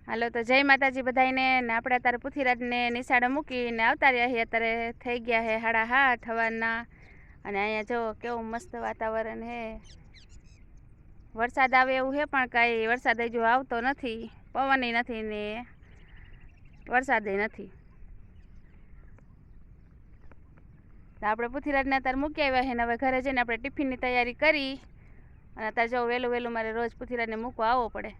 હાલો તો જય માતાજી બધાને ને આપણે અત્યારે પૃથ્વીરાજને નિશાળે મૂકીને આવતા રહ્યા છીએ। અત્યારે થઈ ગયા છે 7:30 સવારના અને અહીંયા જો કેવું મસ્ત વાતાવરણ છે। વરસાદ આવે એવું છે પણ કાંઈ વરસાદ હજુ આવતો નથી, પવનય નથી ને વરસાદય નથી। તો આપણે પૃથ્વીરાજને અત્યારે મૂકી આવ્યા છે ને હવે ઘરે જઈને આપણે ટિફિનની તૈયારી કરી અને અત્યારે જો વહેલું મારે રોજ પૃથ્વીરાજને મૂકવા આવવો પડે।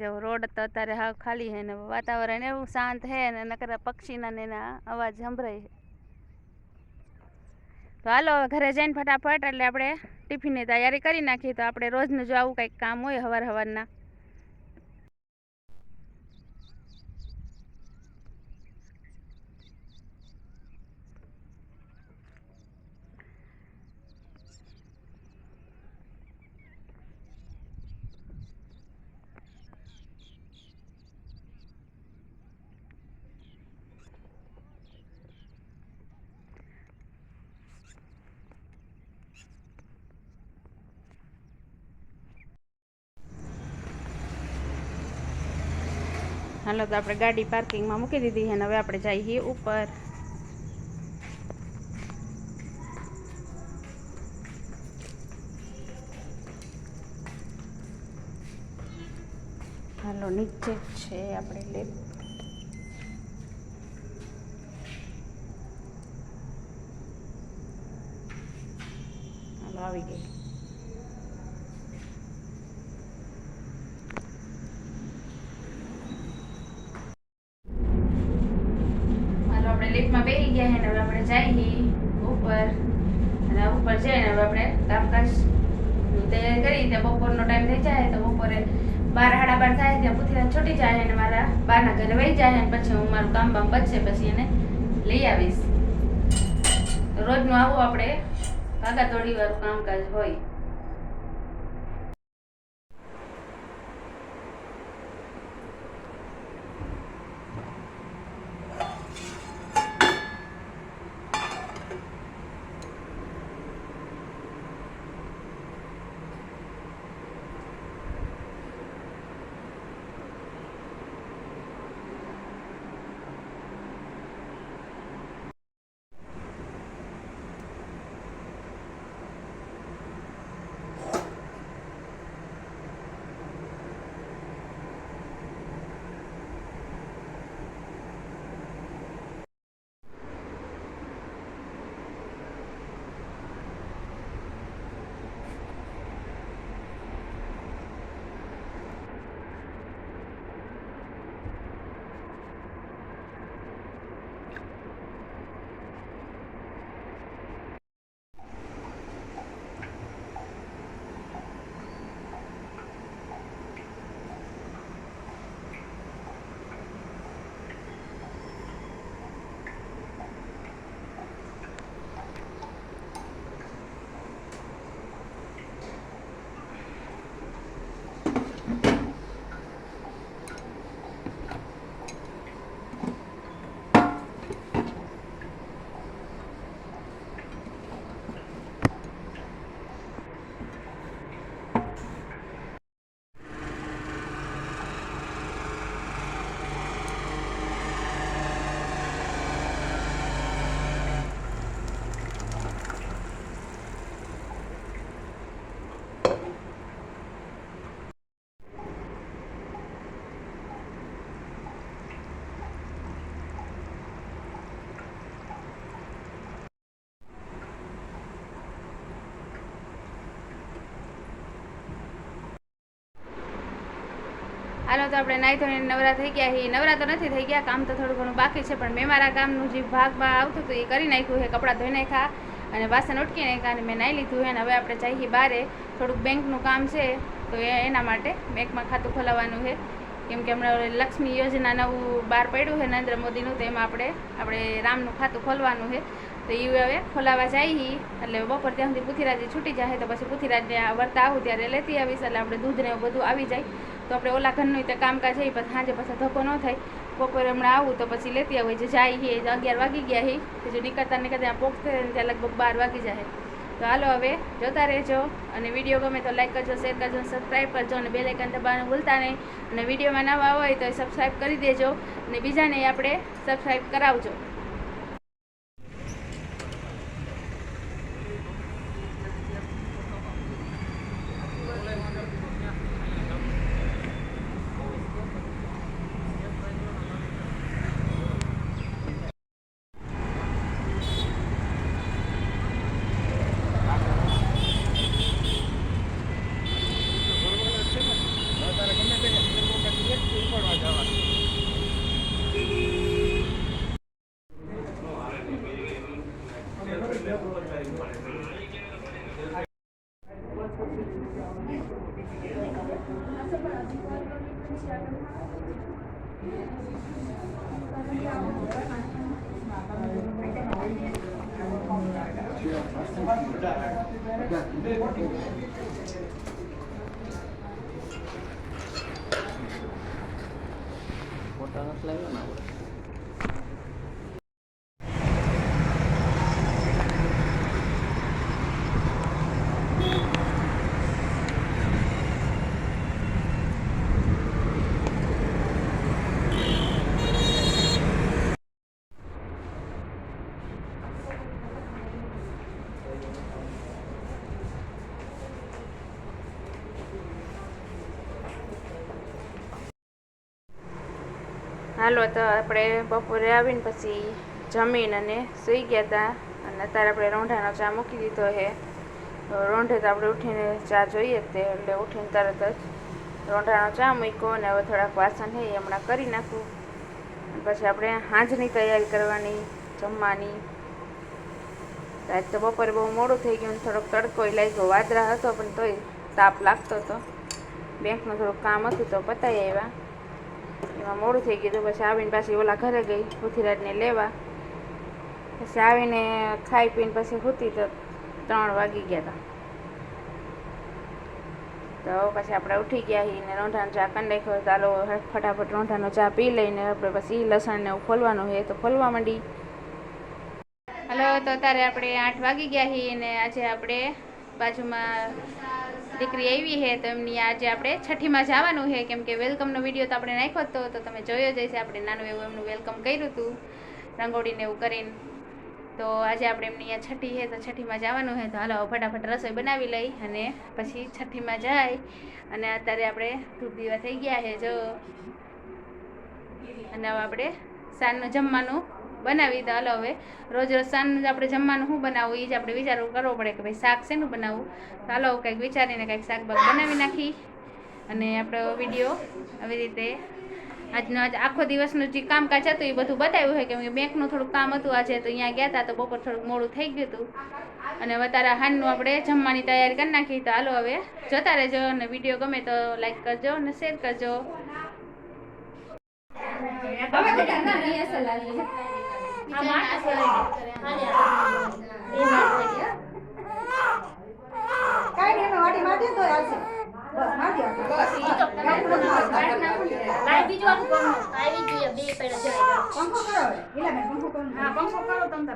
जो रोड तो अत्यारे हाव खाली है ने वातावरण एवं शांत है ने नकर पक्षीना ने अवाज संभळाय है। तो हालो घरे जईने फटाफट एटले आपणे टिफिननी तैयारी करी नाखी। तो आपणे रोजनुं जो आवुं कंईक काम होय हवारना हालो तो आपणे गाड़ी पार्किंग में मूकी दीधी है। हवे आपणे जाईए ऊपर। हालो नीचे छे आपणे लिफ्ट। हालो आवी गई। लिफ्ट में बेही गया है ने આપણે જઈએ ઉપર અને ઉપર જઈને હવે આપણે કામકાજ તૈયાર કરી। તે બપોરનો ટાઈમ થઈ જાય તો બપોરે 12 સાડા 12 થાય ત્યાં પૃથ્વીરાજ છૂટી જાય અને મારા બાના ઘરે વહી જાય અને પછી હું મારું કામ પતશે પછી એને લઈ આવીશ। રોજનું આવું આપણે ભાગાદોડી વાળું કામકાજ હોય। हालो तो આપણે નાઈ ધોઈને નવરા થઈ ગયા છીએ। નવરા તો નથી થઈ ગયા, કામ તો થોડું ઘણું બાકી છે પણ મેં મારા કામનું જે ભાગમાં આવતું હતું એ કરી નાખ્યું છે। કપડાં ધોઈ નાખ્યા અને વાસણ ઉટકી નાખ્યા અને મેં નાઈ લીધું છે। અને હવે આપણે જઈએ બહાર, થોડુંક બેંકનું કામ છે તો એના માટે બેંકમાં ખાતું ખોલાવવાનું છે। કેમ કે હમણાં લક્ષ્મી યોજના નવું બહાર પડ્યું છે નરેન્દ્ર મોદીનું, તો એમાં આપણે રામનું ખાતું ખોલવાનું છે। તો એ હવે ખોલાવા જઈએ એટલે બપોર ત્યાં સુધી પૃથ્વીરાજ છૂટી જાય તો પછી પૃથ્વીરાજને વર્તા આવું ત્યારે લેતી આવીશ એટલે આપણે દૂધ ને એવું બધું આવી જાય તો આપણે ઓલા ઘરનું તે કામકાજ છે પછી સાંજે પાછા ધક્કો ન થાય। બપોરે હમણાં આવું તો પછી લેતી આવું જે જાય 11 વાગી ગયા છે, જો નીકળતા પહોંચતે ત્યાં લગભગ 12 વાગી જાય। તો હાલો હવે જોતા રહેજો, અને વિડીયો ગમે તો લાઈક કરજો, શેર કરજો, સબસ્ક્રાઈબ કરજો, અને બેલ આઇકન દબાવવાનું ભૂલતા નહીં. અને વિડીયોમાં નવા હોય તો સબસ્ક્રાઈબ કરી દેજો, અને બીજાને આપણે સબસ્ક્રાઈબ કરાવજો. હાલો તો આપણે બપોરે આવીને પછી જમીન અને સૂઈ ગયા હતા, અને અત્યારે આપણે રોંઢાનો ચા મૂકી દીધો છે. રોંઢે તો આપણે ઉઠીને ચા જોઈએ જ તે, એટલે ઉઠીને તરત જ રોંઢાનો ચા મૂક્યો, અને હવે થોડાક વાસણ છે એ હમણાં કરી નાખું. પછી આપણે સાંજની તૈયારી કરવાની, જમવાની. આજ તો બપોરે બહુ મોડું થઈ ગયું, થોડોક તડકો લાગ્યો, વાદળા હતો પણ તોય તાપ લાગતો હતો. બેંકનું થોડુંક કામ હતું તો પતાવી આવ્યા, એમાં મોડું થઈ ગયું. પછી આવીને પાછી ઓલા ઘરે ગઈ પૃથ્વીરાજને લેવા. પછી આવીને ખાઈ પીને પછી સૂતી તો 3 વાગી ગયા હતા. તો પછી આપણે ઉઠી ગયા છીએ ને રોંઢાનો ચા કરી નાખ્યો. ચાલો ફટાફટ રોંઢાનો ચા પી લઈને આપણે પછી લસણને એવું ફોલવાનું હોય તો ફોલવા માંડી. હલો તો અત્યારે આપણે 8 વાગી ગયા છીએ, ને આજે આપણે બાજુમાં દીકરી આવી છે તો એમની આજે આપણે છઠ્ઠીમાં જવાનું છે, કેમ કે વેલકમનો વિડીયો તો આપણે નાખ્યો હતો તો તમે જોયો જ હશે. આપણે નાનું એવું એમનું વેલકમ કર્યું હતું રંગોળીને એવું કરીને. તો આજે આપણે એમની અહીંયા છઠ્ઠી છે તો છઠ્ઠીમાં જવાનું છે. તો હાલો ફટાફટ રસોઈ બનાવી લઈ અને પછી છઠ્ઠીમાં જાય. અને અત્યારે આપણે ધૂપ દીવા થઈ ગયા છે જો, અને હવે આપણે સાંજનું જમવાનું બનાવી. તો હાલો હવે રોજ સાંજનું આપણે જમવાનું શું બનાવવું એ જ આપણે વિચારવું કરવો પડે કે ભાઈ શાક શેનું બનાવવું. તો હાલો કંઈક વિચારીને કંઈક શાક બાક બનાવી નાખી, અને આપણો વિડીયો આવી રીતે આજનો આખો દિવસનું જે કામકાજ હતું એ બધું બતાવ્યું છે, કેમ કે બેંકનું થોડુંક કામ હતું આજે, તો અહીંયા ગયા હતા તો બપોર થોડુંક મોડું થઈ ગયું હતું. અને અત્યારે હાનનું આપણે જમવાની તૈયારી કરી નાખી. તો હાલો હવે જોતા રહેજો, અને વિડીયો ગમે તો લાઈક કરજો અને શેર કરજો. પંખો કરો તમે.